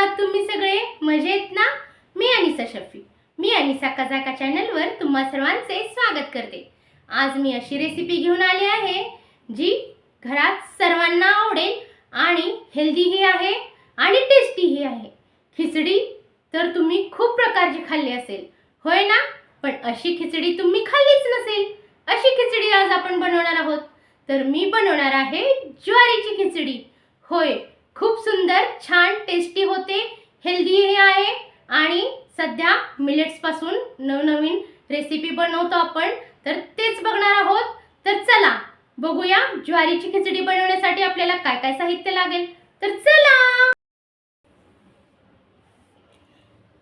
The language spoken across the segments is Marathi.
आहात तुम्ही सगळे? मजेत ना? मी अनिसा शफी. मी अनिसा कजाका चॅनलवर तुम्हा सर्वांचे स्वागत करते. आज मी अशी रेसिपी घेऊन आली आहे जी घरात सर्वांना आवडेल आणि हेल्दीही आहे आणि टेस्टीही आहे. खिचडी तर तुम्ही खूप प्रकारची खाल्ली असेल, होय ना? पण अशी खिचडी तुम्ही खाल्लीच नसेल. अशी खिचडी आज आपण बनवणार आहोत. तर मी बनवणार आहे ज्वारीची खिचडी. होय, खूप सुंदर, छान, टेस्टी होते, हेल्दीही आहे आणि सध्या मिलेट्स पासून नवनवीन रेसिपी बनवतो आपण, तर तेच बघणार आहोत. तर चला बघूया ज्वारीची खिचडी बनवण्यासाठी आपल्याला काय काय साहित्य लागेल. तर चला,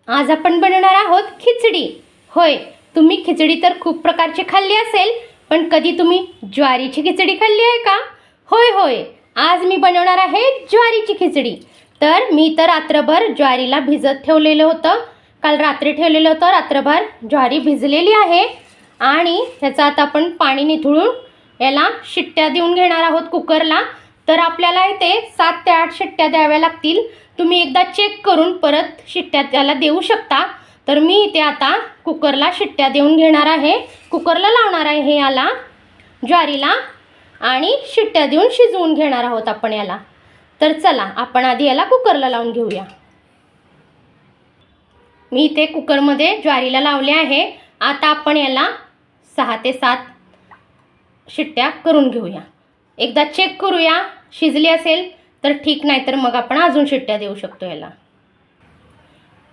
आज आपण बनवणार आहोत खिचडी. होय, तुम्ही खिचडी तर खूप प्रकारची खाल्ली असेल, पण कधी तुम्ही ज्वारीची खिचडी खाल्ली आहे का? होय होय, आज मी बनवणार आहे ज्वारीची खिचडी. तर मी तर रात्रभर ज्वारीला भिजत ठेवलेलं होतं. काल रात्री ठेवलेलं होतं रात्रभर. ज्वारी भिजलेली आहे आणि ह्याचं आता आपण पाणी निथळून याला शिट्ट्या देऊन घेणार आहोत कुकरला. तर आपल्याला इथे 7 ते 8 शिट्ट्या द्याव्या लागतील. तुम्ही एकदा चेक करून परत शिट्ट्या त्याला देऊ शकता. तर मी इथे आता कुकरला शिट्ट्या देऊन घेणार आहे. कुकरला लावणार आहे हे याला ज्वारीला आणि शिट्ट्या देऊन शिजवून घेणार आहोत आपण याला. तर चला आपण आधी याला कुकरला लावून घेऊया. मी इथे कुकरमध्ये ज्वारीला लावले आहे. आता आपण याला 6 ते 7 शिट्ट्या करून घेऊया. एकदा चेक करूया, शिजली असेल तर ठीक, नाही तर मग आपण अजून शिट्ट्या देऊ शकतो याला.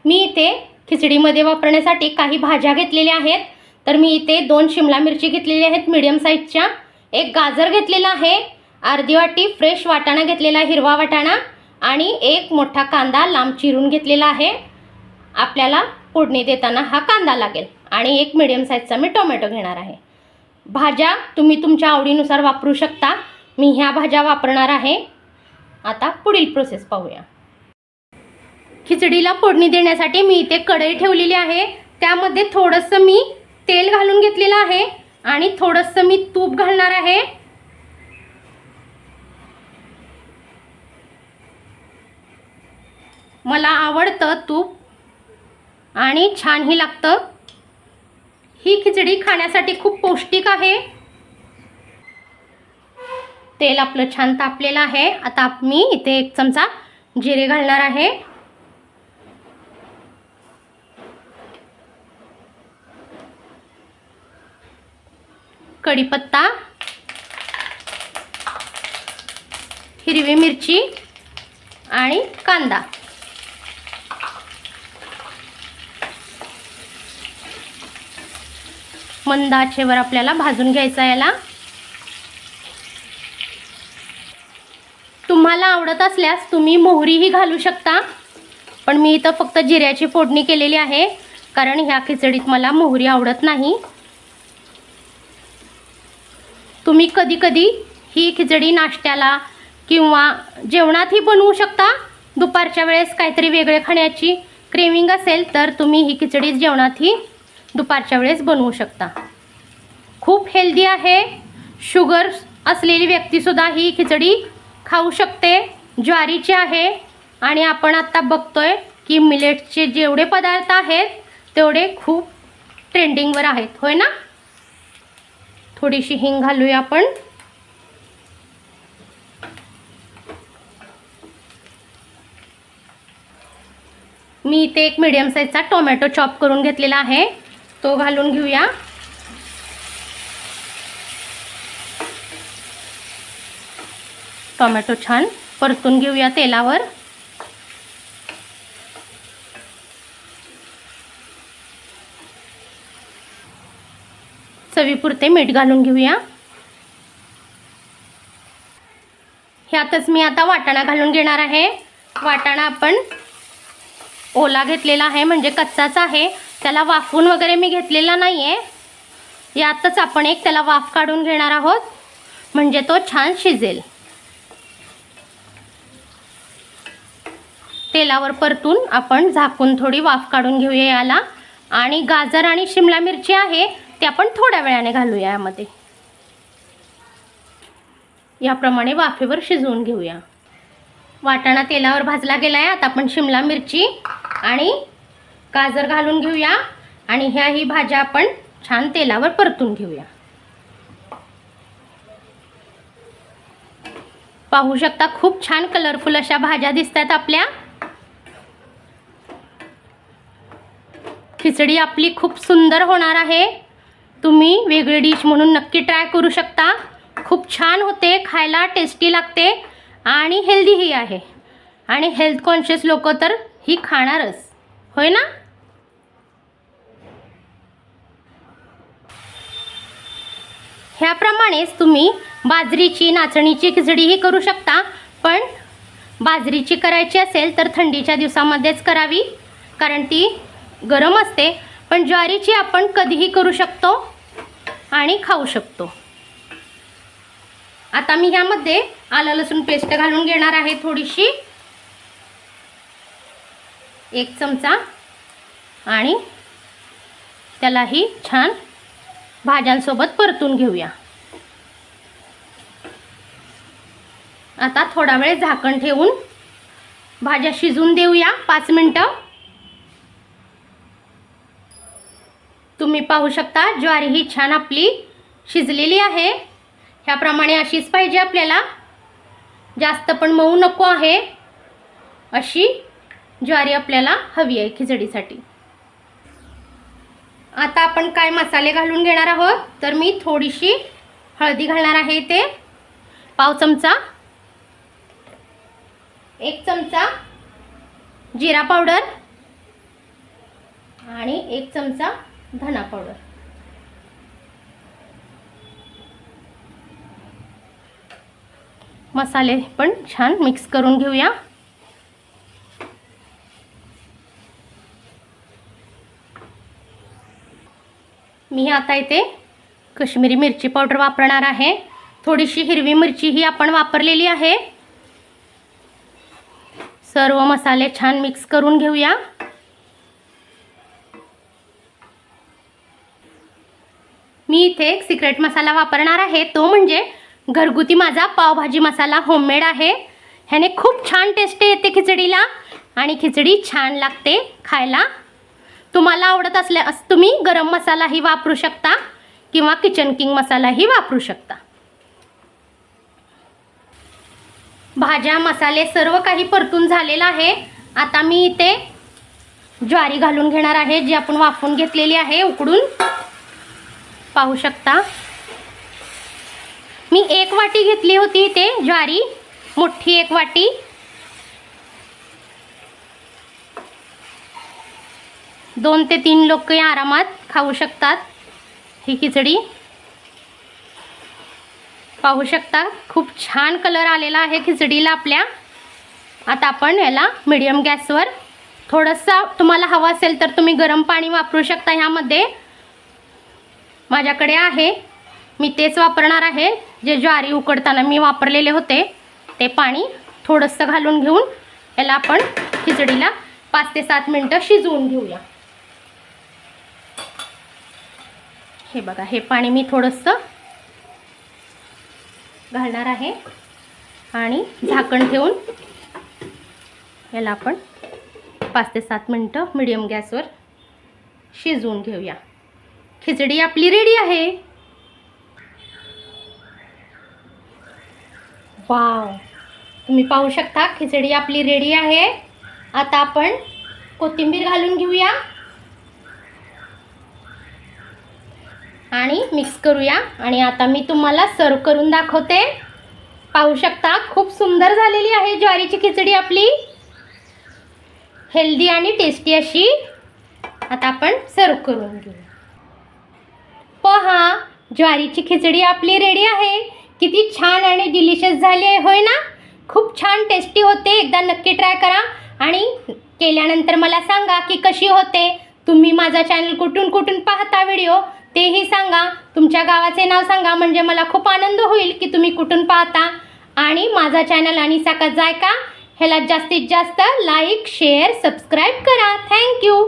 मी इथे खिचडीमध्ये वापरण्यासाठी काही भाज्या घेतलेल्या आहेत. तर मी इथे 2 शिमला मिरची घेतलेल्या आहेत मीडियम साईजच्या, 1 गाजर घेतलेला आहे, अर्धी वाटी फ्रेश वाटाणा घेतलेला हिरवा वाटाणा आणि 1 मोठा कांदा लांब चिरून घेतलेला आहे. आपल्याला फोडणी देताना हा कांदा लागेल आणि 1 मीडियम साईजचा मी टोमॅटो घेणार आहे. भाज्या तुम्ही तुमच्या आवडीनुसार वापरू शकता. मी ह्या भाज्या वापरणार आहे. आता पुढील प्रोसेस पाहूया. खिचडीला फोडणी देण्यासाठी मी इथे कढई ठेवलेली आहे. त्यामध्ये थोडंसं मी तेल घालून घेतलेलं आहे आणि थोडंसं मी तूप घालणार आहे. मला आवडतं तूप आणि छानही लागतं. ही खिचडी खाण्यासाठी खूप पौष्टिक आहे. तेल आपलं छान तापलेलं आहे. आता मी इथे 1 चमचा जिरे घालणार आहे. कढीपत्ता, हिरवी मिरची आणि कांदा. मंद आचेवर आपल्याला भाजून घ्यायचा याला. तुम्हाला आवडत असल्यास तुम्ही मोहरीही घालू शकता, पण मी इथं फक्त जिऱ्याची फोडणी केलेली आहे कारण ह्या खिचडीत मला मोहरी आवडत नाही. तुम्ही कधी कधी ही खिचडी नाश्त्याला किंवा जेवणातही बनवू शकता. दुपारच्या वेळेस काहीतरी वेगळे खाण्याची क्रेविंग असेल तर तुम्ही ही खिचडी जेवणातही दुपारच्या वेळेस बनवू शकता. खूप हेल्दी आहे. शुगर असलेली व्यक्तीसुद्धा ही खिचडी खाऊ शकते. ज्वारीची आहे आणि आपण आता बघतोय की मिलेट्सचे जेवढे पदार्थ आहेत तेवढे खूप ट्रेंडिंगवर आहेत, होय ना? थोडीशी हिंग घालूया आपण. मी इथे 1 मीडियम साईजचा टोमॅटो चॉप करून घेतलेला आहे, तो घालून घेऊया. टोमॅटो छान परतून घेऊया तेलावर. चवीपुरते मीठ घालून घेऊया. ह्यातच मी आता वाटाणा घालून घेणार आहे. वाटाणा आपण ओला घेतलेला आहे, म्हणजे कच्चाच आहे. त्याला वाफवून वगैरे मी घेतलेला नाही आहे. यातच आपण एक त्याला वाफ काढून घेणार आहोत, म्हणजे तो छान शिजेल. तेलावर परतून आपण झाकून थोडी वाफ काढून घेऊया याला. आणि गाजर आणि शिमला मिरची आहे ते आपण थोड्या वेळाने घालूया यामध्ये. याप्रमाणे वाफेवर शिजवून घेऊया. वाटाणा तेलावर भाजला गेला आहे. आता आपण शिमला मिरची आणि गाजर घालून घेऊया आणि ह्याही भाज्या आपण छान तेलावर परतून घेऊया. पाहू शकता खूप छान कलरफुल अशा भाज्या दिसतात आपल्या. खिचडी आपली खूप सुंदर होणार आहे. तुम्ही वेगळी डिश म्हणून नक्की ट्राय करू शकता. खूप छान होते, खायला टेस्टी लागते आणि हेल्दीही आहे. आणि हेल्थ कॉन्शियस लोक तर ही खाणारच, होय ना. ह्याप्रमाणेच तुम्ही बाजरीची नाचणीची खिचडीही करू शकता. पण बाजरीची करायची असेल तर थंडीच्या दिवसामध्येच करावी, कारण ती गरम असते. पण ज्वारीची आपण कधीही करू शकतो आणि खाऊ शकतो. आता मी ह्यामध्ये आलं लसूण पेस्ट घालून घेणार आहे थोडीशी, 1 चमचा, आणि त्यालाही छान भाज्यांसोबत परतून घेऊया. आता थोडा वेळ झाकण ठेवून भाज्या शिजून देऊया 5 मिनिटं. तुम्ही पाहू शकता ज्वारी ही छान आपली शिजलेली आहे. ह्याप्रमाणे अशीच पाहिजे आपल्याला, जास्त पण मऊ नको आहे. अशी ज्वारी आपल्याला हवी आहे खिचडीसाठी. आता आपण काय मसाले घालून घेणार आहोत, तर मी थोडीशी हळदी घालणार आहे, ते पाव चमचा, 1 चमचा जिरा पावडर आणि 1 चमचा धना पावडर. मसाले पण छान मिक्स करून घेऊया. मी आता इथे काश्मीरी मिरची पावडर वापरणार आहे. थोडीशी हिरवी मिरची ही आपण वापरलेली आहे. सर्व मसाले छान मिक्स करून घेऊया. मी इथे एक सिक्रेट मसाला वापरणार आहे, तो म्हणजे घरगुती माझा पावभाजी मसाला होममेड आहे. ह्याने खूप छान टेस्ट येते खिचडीला आणि खिचडी छान लागते खायला. तुम्हाला आवडत असल्यास तुम्ही गरम मसालाही वापरू शकता किंवा किचन किंग मसालाही वापरू शकता. भाज्या मसाले सर्व काही परतून झालेलं आहे. आता मी इथे ज्वारी घालून घेणार आहे, जी आपण वाफवून घेतलेली आहे उकडून. पाहू शकता मी 1 वाटी घेतली होती इथे ज्वारी, मोठी 1 वाटी. दोन ते 3 लोक आरामात खाऊ शकतात ही खिचडी. पाहू शकता खूप छान कलर आलेला आहे खिचडीला आपल्या. आता आपण याला मीडियम गॅसवर, थोडंसं तुम्हाला हवं असेल तर तुम्ही गरम पाणी वापरू शकता. ह्यामध्ये माझ्याकडे आहे, मी तेच वापरणार आहे, जे ज्वारी उकडताना मी वापरलेले होते ते पाणी थोडंसं घालून घेऊन याला आपण खिचडीला 5 ते 7 मिनिटं शिजवून घेऊया. हे बघा, हे पाणी मी थोडंसं घालणार आहे आणि झाकण ठेवून याला आपण 5 ते 7 मिनिटं मीडियम गॅसवर शिजवून घेऊया. खिचडी आपली रेडी आहे. वाव, तुम्ही पाहू शकता खिचडी आपली रेडी आहे. आता आपण कोथिंबीर घालून घेऊया आणि मिक्स करूया. आणि आता मी तुम्हाला सर्व करून दाखवते. पाहू शकता खूप सुंदर झालेली आहे ज्वारीची खिचडी आपली, हेल्दी आणि टेस्टी अशी. आता आपण सर्व करून घेऊया. पहा, ज्वारीची खिचडी आपली रेडी आहे. किती छान आणि डिलिशियस झाली आहे, होय ना. खूप छान टेस्टी होते. एकदा नक्की ट्राय करा आणि केल्यानंतर मला सांगा की कशी होते. तुम्ही माझा चॅनल कुठून कुठून पाहता व्हिडिओ तेही सांगा. तुमच्या गावाचे नाव सांगा, म्हणजे मला खूप आनंद होईल की तुम्ही कुठून पाहता. आणि माझा चॅनल अनिसा का जायका ह्याला जास्तीत जास्त लाईक, शेअर, सबस्क्राईब करा. थँक्यू.